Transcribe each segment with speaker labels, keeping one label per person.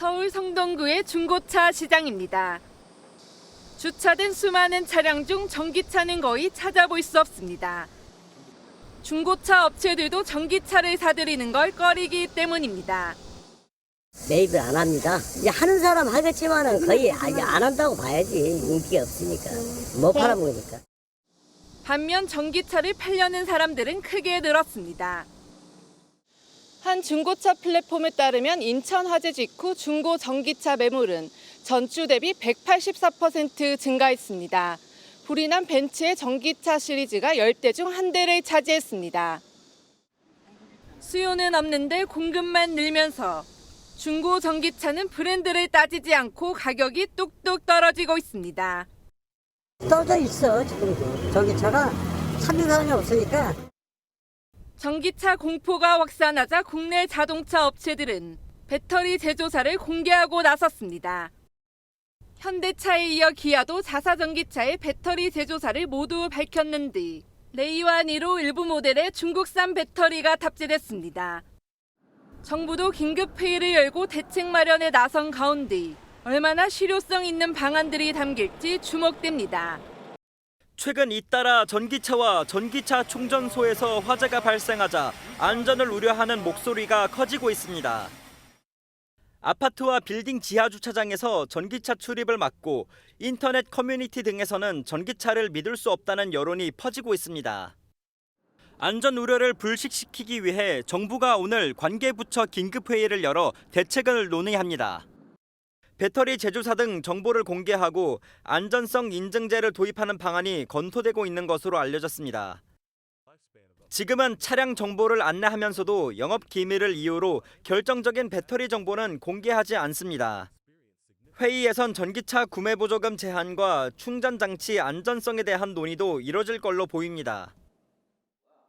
Speaker 1: 서울 성동구의 중고차 시장입니다. 주차된 수많은 차량 중 전기차는 거의 찾아볼 수 없습니다. 중고차 업체들도 전기차를 사들이는 걸 꺼리기 때문입니다.
Speaker 2: 매입을 안 합니다. 이제 하는 사람 하겠지만은 거의 안 한다고 봐야지. 인기가 없으니까. 못 팔아먹으니까.
Speaker 1: 반면 전기차를 팔려는 사람들은 크게 늘었습니다. 한 중고차 플랫폼에 따르면 인천 화재 직후 중고 전기차 매물은 전주 대비 184% 증가했습니다. 불이 난 벤츠의 전기차 시리즈가 10대 중 한 대를 차지했습니다. 수요는 없는데 공급만 늘면서 중고 전기차는 브랜드를 따지지 않고 가격이 뚝뚝 떨어지고 있습니다.
Speaker 2: 떠져 있어 지금도. 전기차가 찾는 사람이 없으니까.
Speaker 1: 전기차 공포가 확산하자 국내 자동차 업체들은 배터리 제조사를 공개하고 나섰습니다. 현대차에 이어 기아도 자사 전기차의 배터리 제조사를 모두 밝혔는데 레이와 니로 일부 모델에 중국산 배터리가 탑재됐습니다. 정부도 긴급회의를 열고 대책 마련에 나선 가운데 얼마나 실효성 있는 방안들이 담길지 주목됩니다.
Speaker 3: 최근 잇따라 전기차와 전기차 충전소에서 화재가 발생하자 안전을 우려하는 목소리가 커지고 있습니다. 아파트와 빌딩 지하 주차장에서 전기차 출입을 막고 인터넷 커뮤니티 등에서는 전기차를 믿을 수 없다는 여론이 퍼지고 있습니다. 안전 우려를 불식시키기 위해 정부가 오늘 관계부처 긴급회의를 열어 대책을 논의합니다. 배터리 제조사 등 정보를 공개하고 안전성 인증제를 도입하는 방안이 검토되고 있는 것으로 알려졌습니다. 지금은 차량 정보를 안내하면서도 영업 기밀을 이유로 결정적인 배터리 정보는 공개하지 않습니다. 회의에선 전기차 구매 보조금 제한과 충전 장치 안전성에 대한 논의도 이뤄질 걸로 보입니다.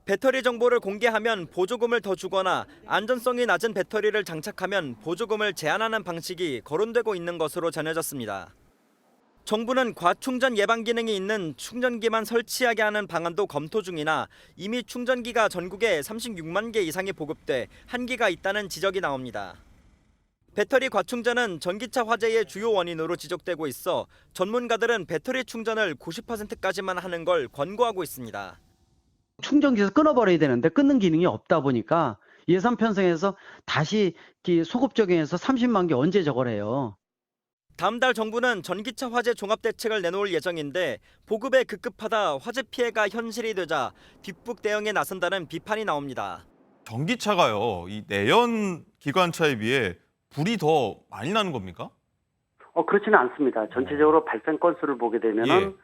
Speaker 3: 배터리 정보를 공개하면 보조금을 더 주거나 안전성이 낮은 배터리를 장착하면 보조금을 제한하는 방식이 거론되고 있는 것으로 전해졌습니다. 정부는 과충전 예방 기능이 있는 충전기만 설치하게 하는 방안도 검토 중이나 이미 충전기가 전국에 36만 개 이상이 보급돼 한계가 있다는 지적이 나옵니다. 배터리 과충전은 전기차 화재의 주요 원인으로 지적되고 있어 전문가들은 배터리 충전을 90%까지만 하는 걸 권고하고 있습니다.
Speaker 4: 충전기에서 끊어버려야 되는데 끊는 기능이 없다 보니까 예산 편성해서 다시 소급 적용해서 30만 개 언제 저거래요.
Speaker 3: 다음 달 정부는 전기차 화재 종합대책을 내놓을 예정인데 보급에 급급하다 화재 피해가 현실이 되자 뒷북 대응에 나선다는 비판이 나옵니다.
Speaker 5: 전기차가요, 이 내연 기관차에 비해 불이 더 많이 나는 겁니까?
Speaker 6: 그렇지는 않습니다. 전체적으로 발생 건수를 보게 되면은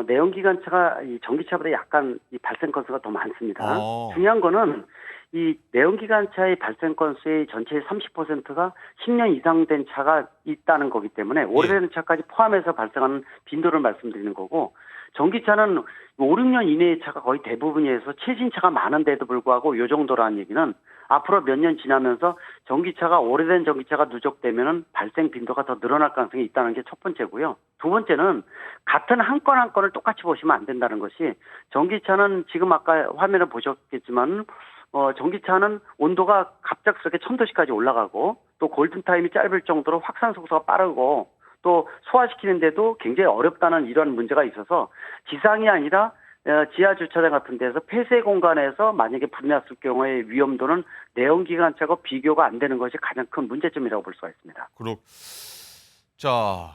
Speaker 6: 내연기관차가 이 전기차보다 약간 이 발생 건수가 더 많습니다. 중요한 거는 이 내연기관차의 발생 건수의 전체의 30%가 10년 이상 된 차가 있다는 거기 때문에 오래된 차까지 포함해서 발생하는 빈도를 말씀드리는 거고, 전기차는 5, 6년 이내의 차가 거의 대부분이어서 최신차가 많은데도 불구하고 이 정도라는 얘기는 앞으로 몇 년 지나면서 전기차가 오래된 전기차가 누적되면은 발생 빈도가 더 늘어날 가능성이 있다는 게 첫 번째고요. 두 번째는 같은 한 건 한 건을 똑같이 보시면 안 된다는 것이, 전기차는 지금 아까 화면을 보셨겠지만 전기차는 온도가 갑작스럽게 1000도씨까지 올라가고 또 골든타임이 짧을 정도로 확산 속도가 빠르고 또 소화시키는데도 굉장히 어렵다는 이런 문제가 있어서 지상이 아니라 지하 주차장 같은 데서 폐쇄 공간에서 만약에 불이 났을 경우의 위험도는 내연기관차하고 비교가 안 되는 것이 가장 큰 문제점이라고 볼 수가 있습니다.
Speaker 5: 자,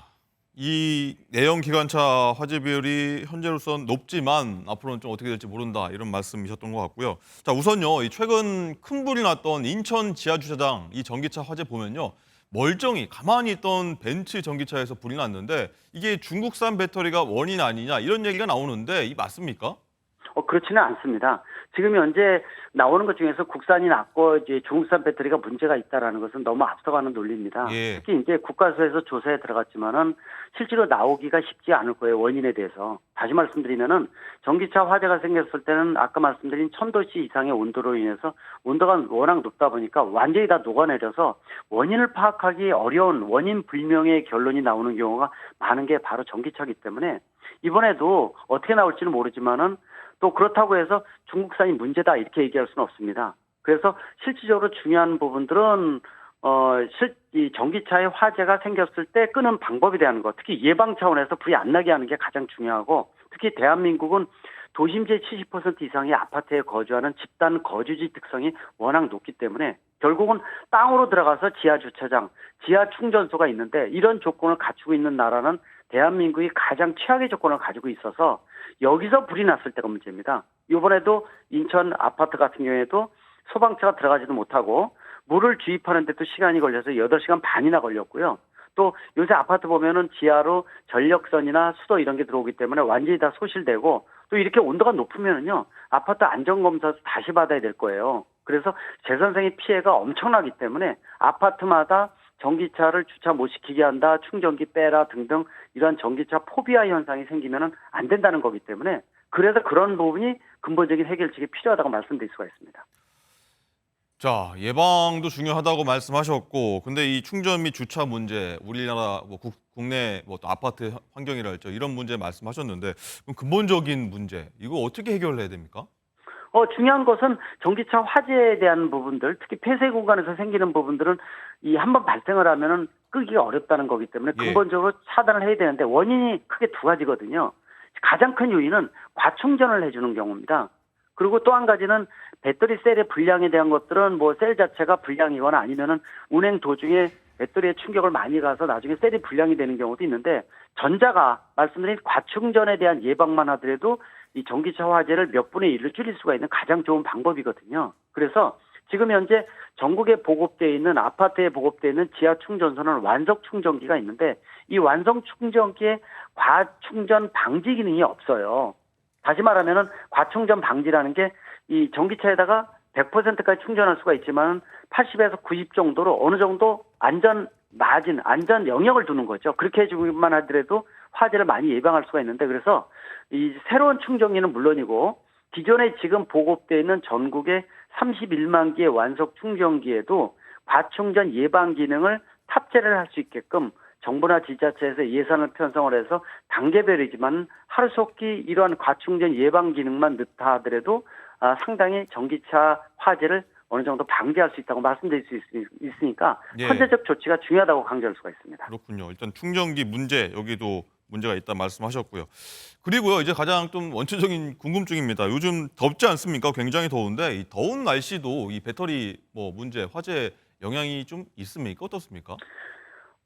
Speaker 5: 이 내연 기관차 화재 비율이 현재로선 높지만 앞으로는 좀 어떻게 될지 모른다, 이런 말씀이셨던 것 같고요. 자, 우선요, 이 최근 큰 불이 났던 인천 지하 주차장 이 전기차 화재 보면요, 멀쩡히 가만히 있던 벤츠 전기차에서 불이 났는데 이게 중국산 배터리가 원인 아니냐, 이런 얘기가 나오는데 이 맞습니까?
Speaker 6: 그렇지는 않습니다. 지금 현재 나오는 것 중에서 국산이 낫고 이제 중국산 배터리가 문제가 있다라는 것은 너무 앞서가는 논리입니다. 특히 이제 국가수에서 조사에 들어갔지만은 실제로 나오기가 쉽지 않을 거예요, 원인에 대해서. 다시 말씀드리면은 전기차 화재가 생겼을 때는 아까 말씀드린 1000도씨 이상의 온도로 인해서 온도가 워낙 높다 보니까 완전히 다 녹아내려서 원인을 파악하기 어려운 원인 불명의 결론이 나오는 경우가 많은 게 바로 전기차이기 때문에 이번에도 어떻게 나올지는 모르지만은 또 그렇다고 해서 중국산이 문제다 이렇게 얘기할 수는 없습니다. 그래서 실질적으로 중요한 부분들은 이 전기차에 화재가 생겼을 때 끄는 방법에 대한 것, 특히 예방 차원에서 불이 안 나게 하는 게 가장 중요하고, 특히 대한민국은 도심지의 70% 이상의 아파트에 거주하는 집단 거주지 특성이 워낙 높기 때문에 결국은 땅으로 들어가서 지하 주차장, 지하 충전소가 있는데 이런 조건을 갖추고 있는 나라는 대한민국이 가장 최악의 조건을 가지고 있어서 여기서 불이 났을 때가 문제입니다. 이번에도 인천 아파트 같은 경우에도 소방차가 들어가지도 못하고 물을 주입하는 데도 시간이 걸려서 8시간 반이나 걸렸고요. 또 요새 아파트 보면은 지하로 전력선이나 수도 이런 게 들어오기 때문에 완전히 다 소실되고 또 이렇게 온도가 높으면은요 아파트 안전검사 다시 받아야 될 거예요. 그래서 재산상의 피해가 엄청나기 때문에 아파트마다 전기차를 주차 못 시키게 한다, 충전기 빼라 등등 이러한 전기차 포비아 현상이 생기면은 안 된다는 거기 때문에 그래서 그런 부분이 근본적인 해결책이 필요하다고 말씀드릴 수가 있습니다.
Speaker 5: 자, 예방도 중요하다고 말씀하셨고, 근데 이 충전 및 주차 문제, 우리나라 뭐 국내 뭐 또 아파트 환경이랄지 이런 문제 말씀하셨는데, 그럼 근본적인 문제, 이거 어떻게 해결해야 됩니까?
Speaker 6: 중요한 것은 전기차 화재에 대한 부분들, 특히 폐쇄 공간에서 생기는 부분들은 이 한번 발생을 하면은 끄기가 어렵다는 거기 때문에 근본적으로 차단을 해야 되는데 원인이 크게 두 가지거든요. 가장 큰 요인은 과충전을 해주는 경우입니다. 그리고 또 한 가지는 배터리 셀의 불량에 대한 것들은 뭐 셀 자체가 불량이거나 아니면은 운행 도중에 배터리에 충격을 많이 가서 나중에 셀이 불량이 되는 경우도 있는데 전자가 말씀드린 과충전에 대한 예방만 하더라도 이 전기차 화재를 몇 분의 1로 줄일 수가 있는 가장 좋은 방법이거든요. 그래서 지금 현재 전국에 보급되어 있는 아파트에 보급되어 있는 지하 충전소는 완속 충전기가 있는데 이 완속 충전기에 과충전 방지 기능이 없어요. 다시 말하면은 과충전 방지라는 게 이 전기차에다가 100%까지 충전할 수가 있지만 80에서 90 정도로 어느 정도 안전 마진, 안전 영역을 두는 거죠. 그렇게 해주기만 하더라도 화재를 많이 예방할 수가 있는데 그래서 이 새로운 충전기는 물론이고 기존에 지금 보급되어 있는 전국의 31만 개의 완속 충전기에도 과충전 예방 기능을 탑재를 할 수 있게끔 정부나 지자체에서 예산을 편성을 해서 단계별이지만 하루속히 이러한 과충전 예방 기능만 넣다 하더라도 상당히 전기차 화재를 어느 정도 방지할 수 있다고 말씀드릴 수 있으니까 선제적 조치가 중요하다고 강조할 수가 있습니다.
Speaker 5: 그렇군요. 일단 충전기 문제, 여기도 문제가 있다 말씀하셨고요. 그리고요, 이제 가장 좀 원초적인 궁금증입니다. 요즘 덥지 않습니까? 굉장히 더운데 이 더운 날씨도 이 배터리 뭐 문제, 화재 영향이 좀 있습니까? 어떻습니까?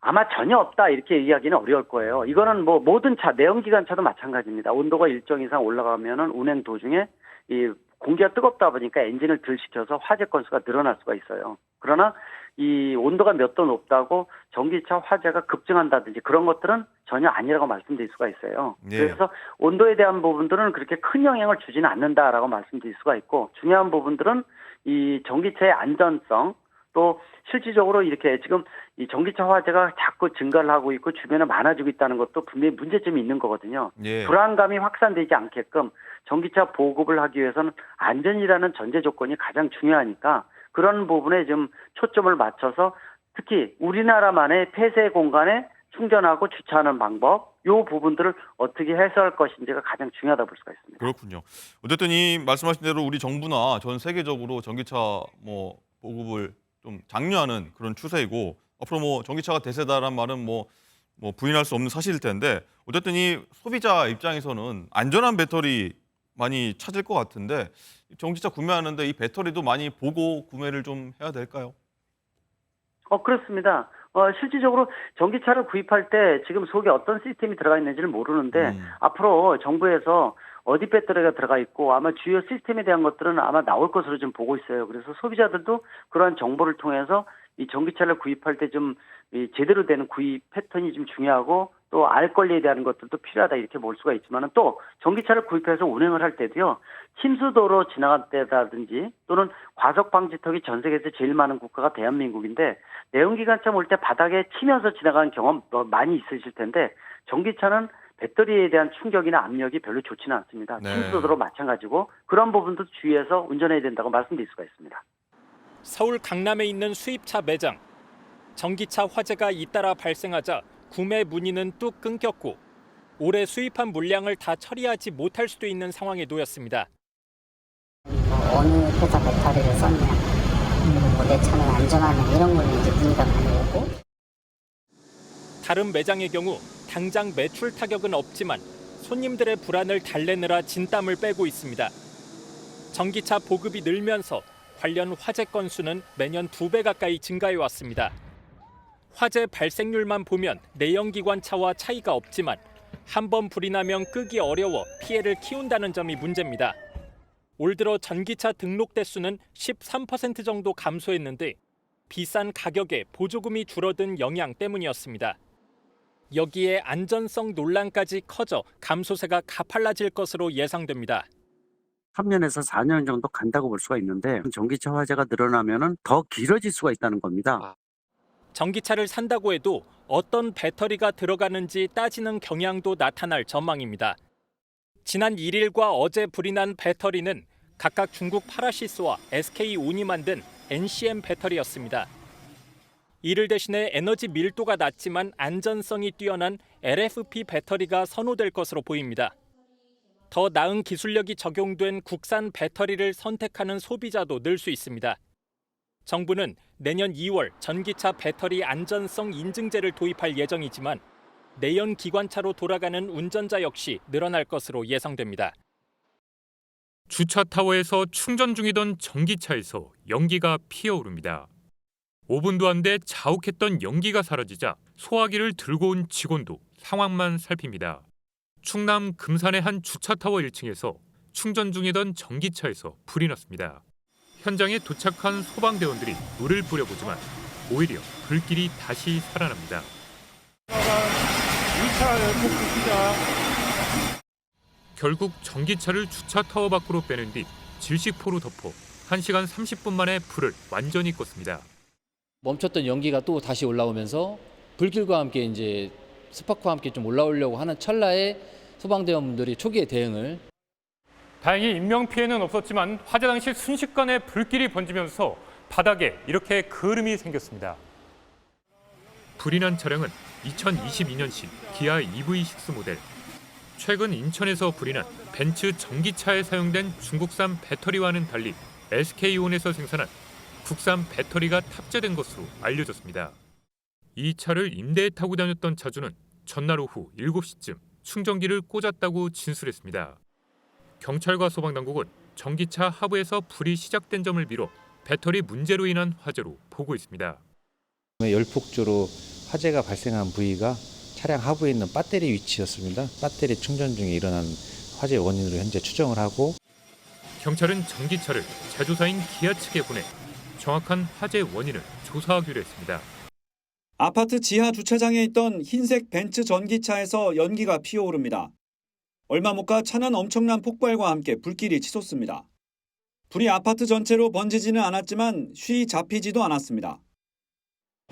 Speaker 6: 아마 전혀 없다 이렇게 이야기는 어려울 거예요. 이거는 뭐 모든 차, 내연기관차도 마찬가지입니다. 온도가 일정 이상 올라가면은 운행 도중에 이 공기가 뜨겁다 보니까 엔진을 덜 시켜서 화재 건수가 늘어날 수가 있어요. 그러나 이 온도가 몇 도 높다고 전기차 화재가 급증한다든지 그런 것들은 전혀 아니라고 말씀드릴 수가 있어요. 그래서 온도에 대한 부분들은 그렇게 큰 영향을 주지는 않는다라고 말씀드릴 수가 있고 중요한 부분들은 이 전기차의 안전성 또 실질적으로 이렇게 지금 이 전기차 화재가 자꾸 증가를 하고 있고 주변에 많아지고 있다는 것도 분명히 문제점이 있는 거거든요. 불안감이 확산되지 않게끔 전기차 보급을 하기 위해서는 안전이라는 전제 조건이 가장 중요하니까 그런 부분에 좀 초점을 맞춰서 특히 우리나라만의 폐쇄 공간에 충전하고 주차하는 방법, 이 부분들을 어떻게 해소할 것인지가 가장 중요하다고 볼 수가 있습니다.
Speaker 5: 그렇군요. 어쨌든 이 말씀하신 대로 우리 정부나 전 세계적으로 전기차 뭐 보급을 좀 장려하는 그런 추세이고 앞으로 뭐 전기차가 대세다라는 말은 뭐 부인할 수 없는 사실일 텐데 어쨌든 이 소비자 입장에서는 안전한 배터리 많이 찾을 것 같은데 전기차 구매하는데 이 배터리도 많이 보고 구매를 좀 해야 될까요?
Speaker 6: 그렇습니다. 실질적으로 전기차를 구입할 때 지금 속에 어떤 시스템이 들어가 있는지를 모르는데 앞으로 정부에서 어디 배터리가 들어가 있고 아마 주요 시스템에 대한 것들은 아마 나올 것으로 좀 보고 있어요. 그래서 소비자들도 그러한 정보를 통해서 이 전기차를 구입할 때 좀 제대로 되는 구입 패턴이 좀 중요하고 또 알 권리에 대한 것들도 필요하다 이렇게 볼 수가 있지만 또 전기차를 구입해서 운행을 할 때도요. 침수도로 지나갈 때라든지 또는 과속 방지턱이 전 세계에서 제일 많은 국가가 대한민국인데 내연기관차 몰 때 바닥에 치면서 지나가는 경험 많이 있으실 텐데 전기차는 배터리에 대한 충격이나 압력이 별로 좋지는 않습니다. 침수도로 마찬가지고 그런 부분도 주의해서 운전해야 된다고 말씀드릴 수가 있습니다.
Speaker 7: 서울 강남에 있는 수입차 매장. 전기차 화재가 잇따라 발생하자 구매 문의는 뚝 끊겼고 올해 수입한 물량을 다 처리하지 못할 수도 있는 상황에 놓였습니다.
Speaker 8: 어느 회사 배터리를 썼냐, 내 차는 안전하냐 이런 거는 이제 문의가 많이 오고.
Speaker 7: 다른 매장의 경우 당장 매출 타격은 없지만 손님들의 불안을 달래느라 진땀을 빼고 있습니다. 전기차 보급이 늘면서 관련 화재 건수는 매년 2배 가까이 증가해 왔습니다. 화재 발생률만 보면 내연기관차와 차이가 없지만 한 번 불이 나면 끄기 어려워 피해를 키운다는 점이 문제입니다. 올 들어 전기차 등록 대수는 13% 정도 감소했는데 비싼 가격에 보조금이 줄어든 영향 때문이었습니다. 여기에 안전성 논란까지 커져 감소세가 가팔라질 것으로 예상됩니다.
Speaker 6: 3년에서 4년 정도 간다고 볼 수가 있는데 전기차 화재가 늘어나면은 더 길어질 수가 있다는 겁니다.
Speaker 7: 전기차를 산다고 해도 어떤 배터리가 들어가는지 따지는 경향도 나타날 전망입니다. 지난 1일과 어제 불이 난 배터리는 각각 중국 파라시스와 SK온이 만든 NCM 배터리였습니다. 이를 대신해 에너지 밀도가 낮지만 안전성이 뛰어난 LFP 배터리가 선호될 것으로 보입니다. 더 나은 기술력이 적용된 국산 배터리를 선택하는 소비자도 늘 수 있습니다. 정부는 내년 2월 전기차 배터리 안전성 인증제를 도입할 예정이지만 내연 기관차로 돌아가는 운전자 역시 늘어날 것으로 예상됩니다.
Speaker 9: 주차 타워에서 충전 중이던 전기차에서 연기가 피어오릅니다. 5분도 안 돼 자욱했던 연기가 사라지자 소화기를 들고 온 직원도 상황만 살핍니다. 충남 금산의 한 주차 타워 1층에서 충전 중이던 전기차에서 불이 났습니다. 현장에 도착한 소방대원들이 물을 뿌려보지만 오히려 불길이 다시 살아납니다. 결국 전기차를 주차 타워 밖으로 빼낸 뒤 질식포로 덮어 1시간 30분 만에 불을 완전히 껐습니다.
Speaker 10: 멈췄던 연기가 또 다시 올라오면서 불길과 함께 이제 스파크와 함께 좀 올라오려고 하는 찰나에 소방대원분들이 초기에 대응을.
Speaker 9: 다행히 인명피해는 없었지만 화재 당시 순식간에 불길이 번지면서 바닥에 이렇게 그을음이 생겼습니다. 불이 난 차량은 2022년식 기아 EV6 모델. 최근 인천에서 불이 난 벤츠 전기차에 사용된 중국산 배터리와는 달리 SK온에서 생산한 국산 배터리가 탑재된 것으로 알려졌습니다. 이 차를 임대해 타고 다녔던 차주는 전날 오후 7시쯤 충전기를 꽂았다고 진술했습니다. 경찰과 소방당국은 전기차 하부에서 불이 시작된 점을 미뤄 배터리 문제로 인한 화재로 보고 있습니다.
Speaker 11: 열폭주로 화재가 발생한 부위가 차량 하부에 있는 배터리 위치였습니다. 배터리 충전 중에 일어난 화재 원인으로 현재 추정을 하고,
Speaker 9: 경찰은 전기차를 제조사인 기아 측에 보내 정확한 화재 원인을 조사하기로 했습니다.
Speaker 12: 아파트 지하 주차장에 있던 흰색 벤츠 전기차에서 연기가 피어오릅니다. 얼마 못 가 차는 엄청난 폭발과 함께 불길이 치솟습니다. 불이 아파트 전체로 번지지는 않았지만 쉬이 잡히지도 않았습니다.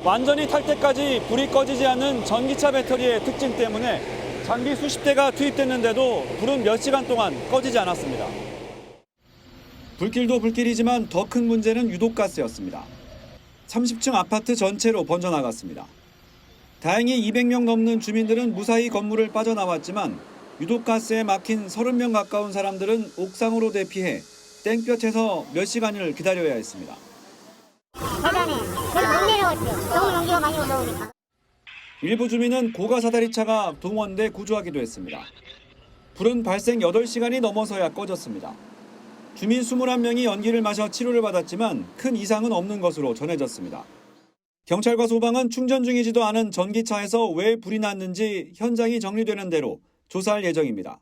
Speaker 12: 완전히 탈 때까지 불이 꺼지지 않는 전기차 배터리의 특징 때문에 장비 수십 대가 투입됐는데도 불은 몇 시간 동안 꺼지지 않았습니다. 불길도 불길이지만 더 큰 문제는 유독가스였습니다. 30층 아파트 전체로 번져나갔습니다. 다행히 200명 넘는 주민들은 무사히 건물을 빠져나왔지만 유독가스에 막힌 30명 가까운 사람들은 옥상으로 대피해 땡볕에서 몇 시간을 기다려야 했습니다.
Speaker 8: 계단에 내가 못 내려갔어요. 너무 연기가 많이 올라오니까.
Speaker 12: 일부 주민은 고가 사다리차가 동원돼 구조하기도 했습니다. 불은 발생 8시간이 넘어서야 꺼졌습니다. 주민 21명이 연기를 마셔 치료를 받았지만 큰 이상은 없는 것으로 전해졌습니다. 경찰과 소방은 충전 중이지도 않은 전기차에서 왜 불이 났는지 현장이 정리되는 대로 조사할 예정입니다.